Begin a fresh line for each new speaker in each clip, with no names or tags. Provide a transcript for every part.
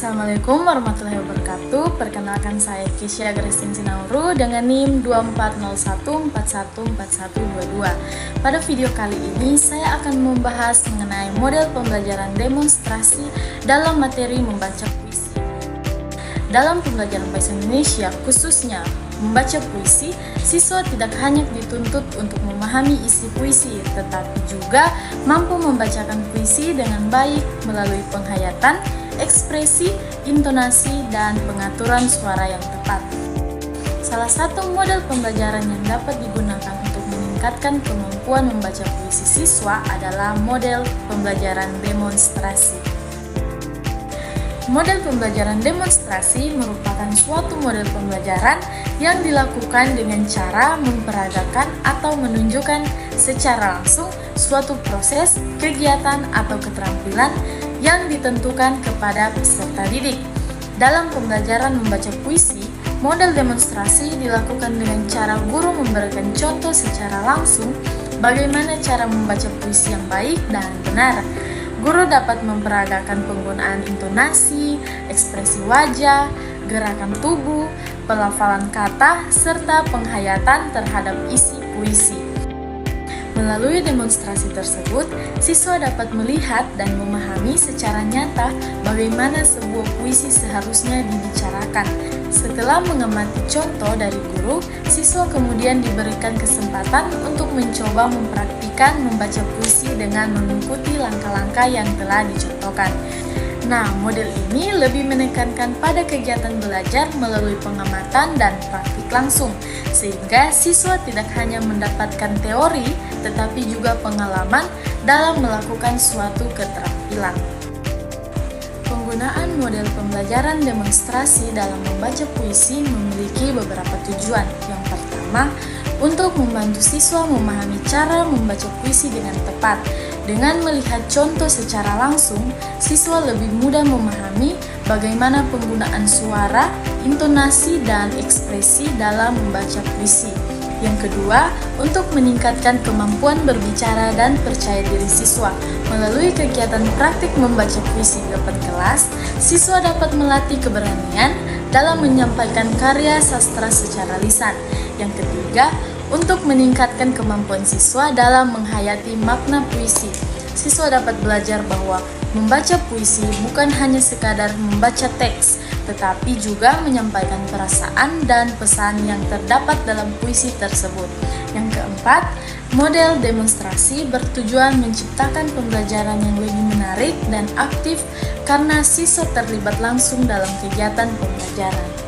Assalamualaikum warahmatullahi wabarakatuh. Perkenalkan saya Kisya Grestin Sinauru dengan NIM 2401414122. Pada video kali ini saya akan membahas mengenai model pembelajaran demonstrasi dalam materi membaca puisi. Dalam pembelajaran bahasa Indonesia, khususnya membaca puisi, siswa tidak hanya dituntut untuk memahami isi puisi, tetapi juga mampu membacakan puisi dengan baik melalui penghayatan, ekspresi, intonasi, dan pengaturan suara yang tepat. Salah satu model pembelajaran yang dapat digunakan untuk meningkatkan kemampuan membaca puisi siswa adalah model pembelajaran demonstrasi. Model pembelajaran demonstrasi merupakan suatu model pembelajaran yang dilakukan dengan cara memperagakan atau menunjukkan secara langsung suatu proses, kegiatan, atau keterampilan yang ditentukan kepada peserta didik. Dalam pembelajaran membaca puisi, model demonstrasi dilakukan dengan cara guru memberikan contoh secara langsung bagaimana cara membaca puisi yang baik dan benar. Guru dapat memperagakan penggunaan intonasi, ekspresi wajah, gerakan tubuh, pelafalan kata, serta penghayatan terhadap isi puisi. Melalui demonstrasi tersebut, siswa dapat melihat dan memahami secara nyata bagaimana sebuah puisi seharusnya dibicarakan. Setelah mengamati contoh dari guru, siswa kemudian diberikan kesempatan untuk mencoba mempraktikkan membaca puisi dengan mengikuti langkah-langkah yang telah dicontohkan. Nah, model ini lebih menekankan pada kegiatan belajar melalui pengamatan dan praktik langsung, sehingga siswa tidak hanya mendapatkan teori, tetapi juga pengalaman dalam melakukan suatu keterampilan. Penggunaan model pembelajaran demonstrasi dalam membaca puisi memiliki beberapa tujuan. Yang pertama, untuk membantu siswa memahami cara membaca puisi dengan tepat. Dengan melihat contoh secara langsung, siswa lebih mudah memahami bagaimana penggunaan suara, intonasi, dan ekspresi dalam membaca puisi. Yang kedua, untuk meningkatkan kemampuan berbicara dan percaya diri siswa. Melalui kegiatan praktik membaca puisi di depan kelas, siswa dapat melatih keberanian dalam menyampaikan karya sastra secara lisan. Yang ketiga, untuk meningkatkan kemampuan siswa dalam menghayati makna puisi. Siswa dapat belajar bahwa membaca puisi bukan hanya sekadar membaca teks, tetapi juga menyampaikan perasaan dan pesan yang terdapat dalam puisi tersebut. Yang keempat, model demonstrasi bertujuan menciptakan pembelajaran yang lebih menarik dan aktif karena siswa terlibat langsung dalam kegiatan pembelajaran.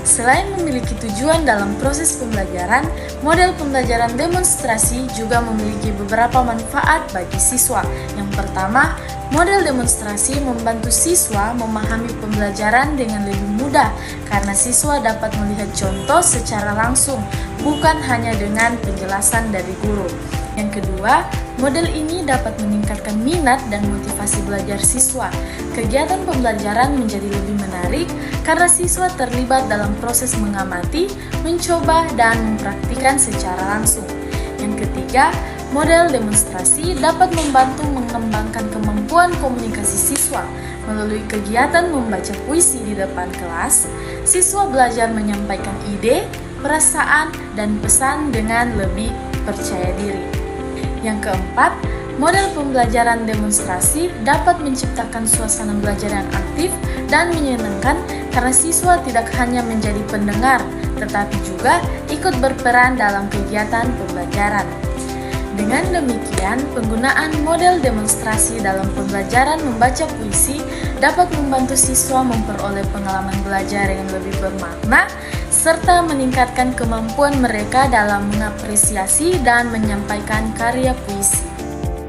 Selain memiliki tujuan dalam proses pembelajaran, model pembelajaran demonstrasi juga memiliki beberapa manfaat bagi siswa. Yang pertama, model demonstrasi membantu siswa memahami pembelajaran dengan lebih mudah karena siswa dapat melihat contoh secara langsung, bukan hanya dengan penjelasan dari guru. Yang kedua, model ini dapat meningkatkan minat dan motivasi belajar siswa. Kegiatan pembelajaran menjadi lebih menarik karena siswa terlibat dalam proses mengamati, mencoba, dan mempraktikkan secara langsung. Yang ketiga, model demonstrasi dapat membantu mengembangkan kemampuan komunikasi siswa. Melalui kegiatan membaca puisi di depan kelas, siswa belajar menyampaikan ide, perasaan, dan pesan dengan lebih percaya diri. Yang keempat, model pembelajaran demonstrasi dapat menciptakan suasana belajar yang aktif dan menyenangkan karena siswa tidak hanya menjadi pendengar, tetapi juga ikut berperan dalam kegiatan pembelajaran. Dengan demikian, penggunaan model demonstrasi dalam pembelajaran membaca puisi dapat membantu siswa memperoleh pengalaman belajar yang lebih bermakna, serta meningkatkan kemampuan mereka dalam mengapresiasi dan menyampaikan karya puisi.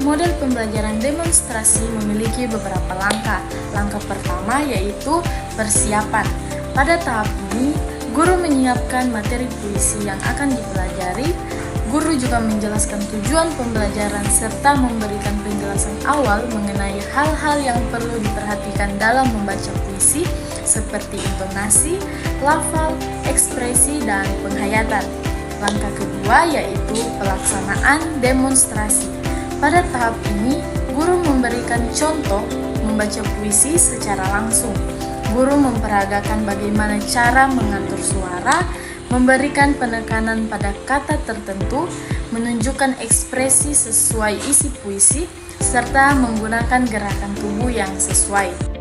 Model pembelajaran demonstrasi memiliki beberapa langkah. Langkah pertama yaitu persiapan. Pada tahap ini, guru menyiapkan materi puisi yang akan dipelajari. Guru juga menjelaskan tujuan pembelajaran serta memberikan penjelasan awal mengenai hal-hal yang perlu diperhatikan dalam membaca puisi seperti intonasi, lafal, ekspresi, dan penghayatan. Langkah kedua yaitu pelaksanaan demonstrasi. Pada tahap ini, guru memberikan contoh membaca puisi secara langsung. Guru memperagakan bagaimana cara mengatur suara, memberikan penekanan pada kata tertentu, menunjukkan ekspresi sesuai isi puisi, serta menggunakan gerakan tubuh yang sesuai.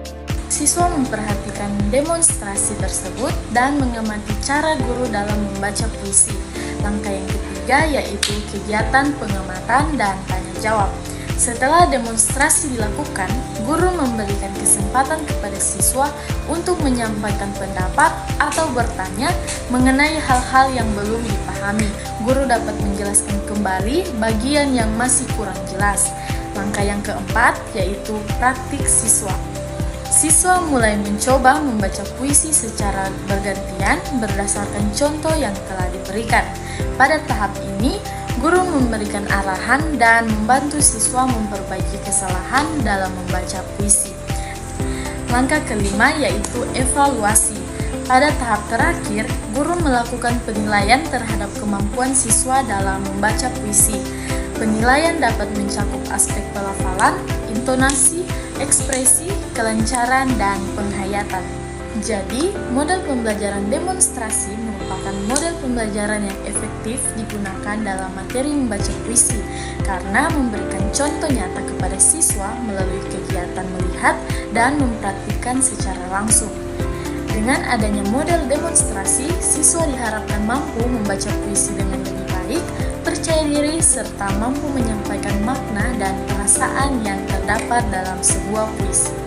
Siswa memperhatikan demonstrasi tersebut dan mengamati cara guru dalam membaca puisi. Langkah yang ketiga yaitu kegiatan pengamatan dan tanya jawab. Setelah demonstrasi dilakukan, guru memberikan kesempatan kepada siswa untuk menyampaikan pendapat atau bertanya mengenai hal-hal yang belum dipahami. Guru dapat menjelaskan kembali bagian yang masih kurang jelas. Langkah yang keempat yaitu praktik siswa. Siswa mulai mencoba membaca puisi secara bergantian berdasarkan contoh yang telah diberikan. Pada tahap ini, guru memberikan arahan dan membantu siswa memperbaiki kesalahan dalam membaca puisi. Langkah kelima yaitu evaluasi. Pada tahap terakhir, guru melakukan penilaian terhadap kemampuan siswa dalam membaca puisi. Penilaian dapat mencakup aspek pelafalan, intonasi, ekspresi, kelancaran, dan penghayatan. Jadi, model pembelajaran demonstrasi merupakan model pembelajaran yang efektif digunakan dalam materi membaca puisi karena memberikan contoh nyata kepada siswa melalui kegiatan melihat dan mempraktikkan secara langsung. Dengan adanya model demonstrasi, siswa diharapkan mampu membaca puisi dengan lebih baik, percaya diri, serta mampu menyampaikan makna dan perasaan yang terdapat dalam sebuah puisi.